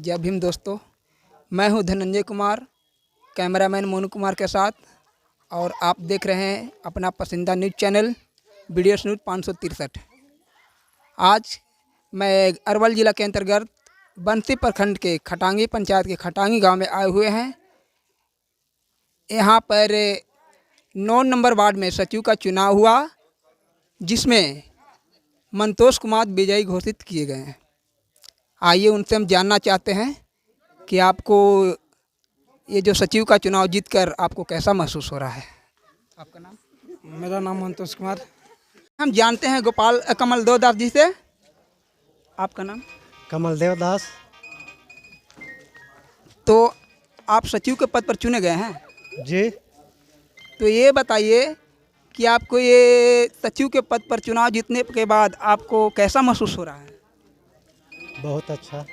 जय भीम दोस्तों, मैं हूं धनंजय कुमार, कैमरामैन मोनू कुमार के साथ, और आप देख रहे हैं अपना पसंदीदा न्यूज़ चैनल BDS न्यूज़ 563। आज मैं अरवल ज़िला के अंतर्गत बंसी प्रखंड के खटांगी पंचायत के खटांगी गांव में आए हुए हैं। यहाँ पर 9 नंबर वार्ड में सचिव का चुनाव हुआ, जिसमें मंतोष कुमार विजयी घोषित किए गए हैं। आइए उनसे हम जानना चाहते हैं कि आपको ये जो सचिव का चुनाव जीतकर आपको कैसा महसूस हो रहा है। आपका नाम? मेरा नाम मंतोष कुमार। हम जानते हैं कमल देवदास जी से। आपका नाम? कमल देवदास। तो आप सचिव के पद पर चुने गए हैं जी। तो ये बताइए कि आपको ये सचिव के पद पर चुनाव जीतने के बाद आपको कैसा महसूस हो रहा है। बहुत अच्छा।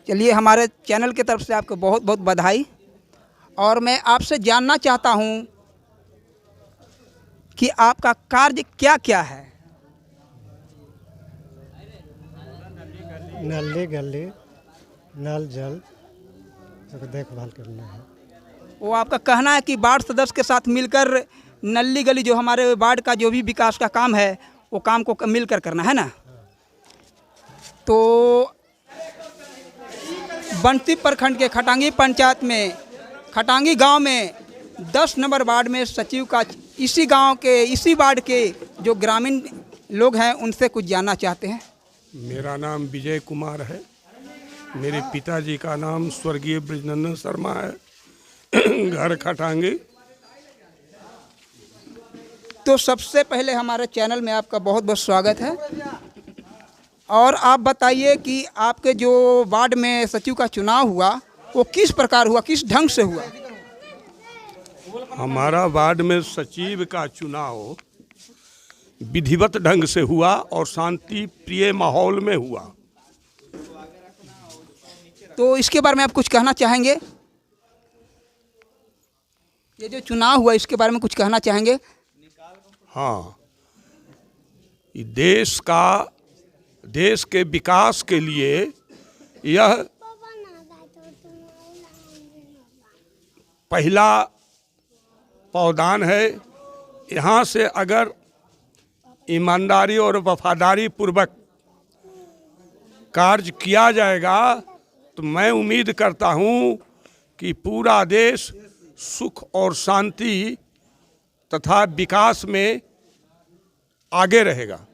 चलिए, हमारे चैनल की तरफ से आपको बहुत बहुत बधाई। और मैं आपसे जानना चाहता हूँ कि आपका कार्य क्या क्या है। नली गली नल जल सबकी देखभाल करना है। वो आपका कहना है कि वार्ड सदस्य के साथ मिलकर नली गली जो हमारे वार्ड का जो भी विकास का काम है वो काम को मिलकर करना है ना। तो बंसी प्रखंड के खटांगी पंचायत में खटांगी गांव में 10 नंबर वार्ड में सचिव का इसी गांव के इसी वार्ड के जो ग्रामीण लोग हैं उनसे कुछ जानना चाहते हैं। मेरा नाम विजय कुमार है। मेरे पिताजी का नाम स्वर्गीय ब्रजनंदन शर्मा है। घर खटांगी। तो सबसे पहले हमारे चैनल में आपका बहुत बहुत स्वागत है। और आप बताइए कि आपके जो वार्ड में सचिव का चुनाव हुआ वो किस प्रकार हुआ, किस ढंग से हुआ। हमारा वार्ड में सचिव का चुनाव विधिवत ढंग से हुआ और शांति प्रिय माहौल में हुआ। तो इसके बारे में आप कुछ कहना चाहेंगे? ये जो चुनाव हुआ इसके बारे में कुछ कहना चाहेंगे? हाँ, देश के विकास के लिए यह पहला पावदान है। यहाँ से अगर ईमानदारी और वफादारी पूर्वक कार्य किया जाएगा तो मैं उम्मीद करता हूँ कि पूरा देश सुख और शांति तथा विकास में आगे रहेगा।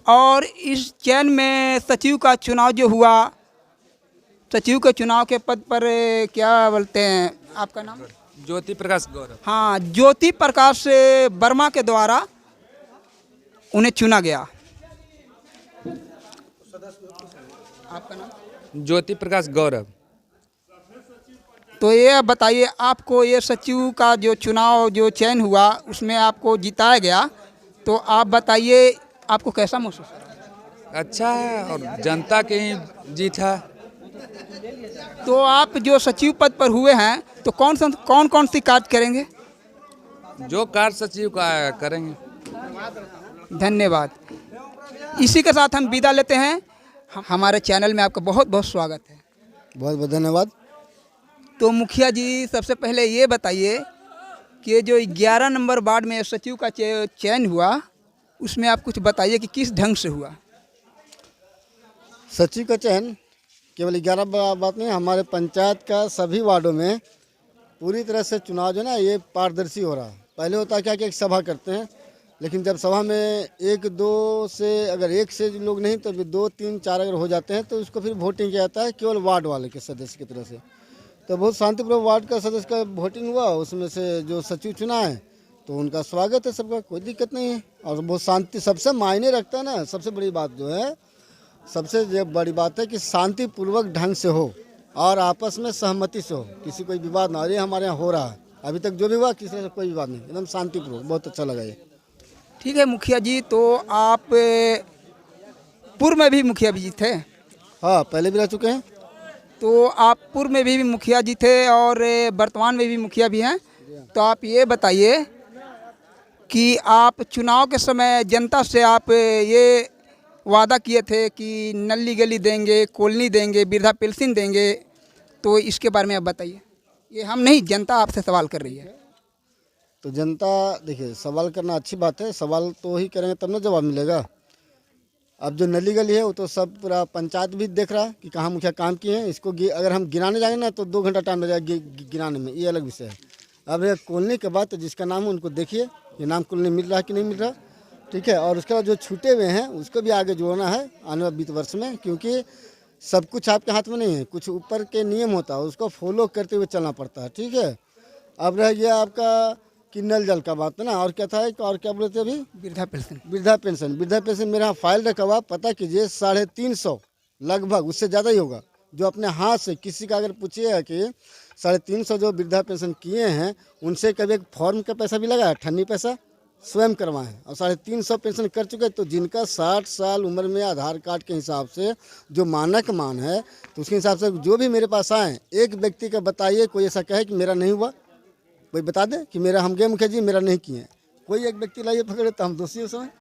और इस चयन में सचिव का चुनाव जो हुआ, सचिव के चुनाव के पद पर क्या बोलते हैं, आपका नाम? ज्योति प्रकाश गौरव। हाँ, ज्योति प्रकाश वर्मा के द्वारा उन्हें चुना गया। आपका नाम? ज्योति प्रकाश गौरव। तो ये बताइए, आपको ये सचिव का जो चुनाव जो चयन हुआ उसमें आपको जिताया गया, तो आप बताइए आपको कैसा महसूस हो रहा है? अच्छा है और जनता के ही जीत है। तो आप जो सचिव पद पर हुए हैं तो कौन कौन सी कार्य करेंगे? जो कार्य सचिव का करेंगे। धन्यवाद। इसी के साथ हम विदा लेते हैं। हमारे चैनल में आपका बहुत बहुत स्वागत है। बहुत बहुत धन्यवाद। तो मुखिया जी, सबसे पहले ये बताइए कि जो 11 नंबर वार्ड में सचिव का चयन हुआ उसमें आप कुछ बताइए कि किस ढंग से हुआ। सचिव का चयन केवल 11 बात नहीं, हमारे पंचायत का सभी वार्डों में पूरी तरह से चुनाव जो ना ये पारदर्शी हो रहा है। पहले होता क्या कि एक सभा करते हैं, लेकिन जब सभा में एक से लोग नहीं तो 2, 3, 4 अगर हो जाते हैं तो उसको फिर वोटिंग किया जाता है केवल वार्ड वाले के सदस्य की तरफ से। तो बहुत शांतिपूर्वक वार्ड का सदस्य का वोटिंग हुआ, उसमें से जो सचिव चुना है तो उनका स्वागत है, सबका कोई दिक्कत नहीं है। और बहुत शांति सबसे मायने रखता है ना। सबसे बड़ी बात जो है, सबसे बड़ी बात है कि शांतिपूर्वक ढंग से हो और आपस में सहमति से हो, किसी कोई विवाद ना हो। ये हमारे यहाँ हो रहा है, अभी तक जो भी हुआ किसी से कोई विवाद नहीं, एकदम शांतिपूर्वक। बहुत अच्छा लगा ये। ठीक है मुखिया जी, तो आप पूर्व में भी मुखिया जी थे? हाँ, पहले भी रह चुके हैं। तो आप पूर्व में भी मुखिया जी थे और वर्तमान में भी मुखिया भी हैं। तो आप ये बताइए कि आप चुनाव के समय जनता से आप ये वादा किए थे कि नली गली देंगे, कॉलोनी देंगे, वृद्धा पेंशन देंगे, तो इसके बारे में आप बताइए। ये हम नहीं, जनता आपसे सवाल कर रही है। तो जनता देखिए, सवाल करना अच्छी बात है, सवाल तो ही करेंगे तब ना जवाब मिलेगा। अब जो नली गली है वो तो सब पूरा पंचायत भी देख रहा है कि कहाँ मुखिया काम किए हैं। इसको अगर हम गिनाने जाएंगे ना तो 2 घंटा टाइम लग जाएगा गिनाने में, ये अलग विषय है। अब ये कॉलोनी के बाद तो जिसका नाम है उनको देखिए, ये नाम कॉलोनी मिल रहा है कि नहीं मिल रहा, ठीक है। और उसके बाद जो छूटे हुए हैं उसको भी आगे जोड़ना है आने वाले वित्त वर्ष में, क्योंकि सब कुछ आपके हाथ में नहीं है, कुछ ऊपर के नियम होता है, उसको फॉलो करते हुए चलना पड़ता है, ठीक है। अब रह गया आपका कि नल जल का बात है ना, और क्या था, और क्या बोले थे अभी, वृद्धा पेंशन। वृद्धा पेंशन। वृद्धा पेंशन मेरे यहाँ फाइल रखा हुआ, पता कीजिए 350 लगभग, उससे ज़्यादा ही होगा। जो अपने हाथ से किसी का अगर पूछिएगा कि 350 जो वृद्धा पेंशन किए हैं उनसे कभी एक फॉर्म का पैसा भी लगा है, ठन्नी पैसा स्वयं करवाए हैं, और 350 पेंशन कर चुके। तो जिनका 60 साल उम्र में आधार कार्ड के हिसाब से जो मानक मान है, तो उसके हिसाब से जो भी मेरे पास आए, एक व्यक्ति का बताइए कोई ऐसा कहे कि मेरा नहीं हुआ, कोई बता दे कि मेरा हम गए मुखिया जी मेरा नहीं किए। कोई एक व्यक्ति लाइए पकड़े तो हम दोषी हो समय।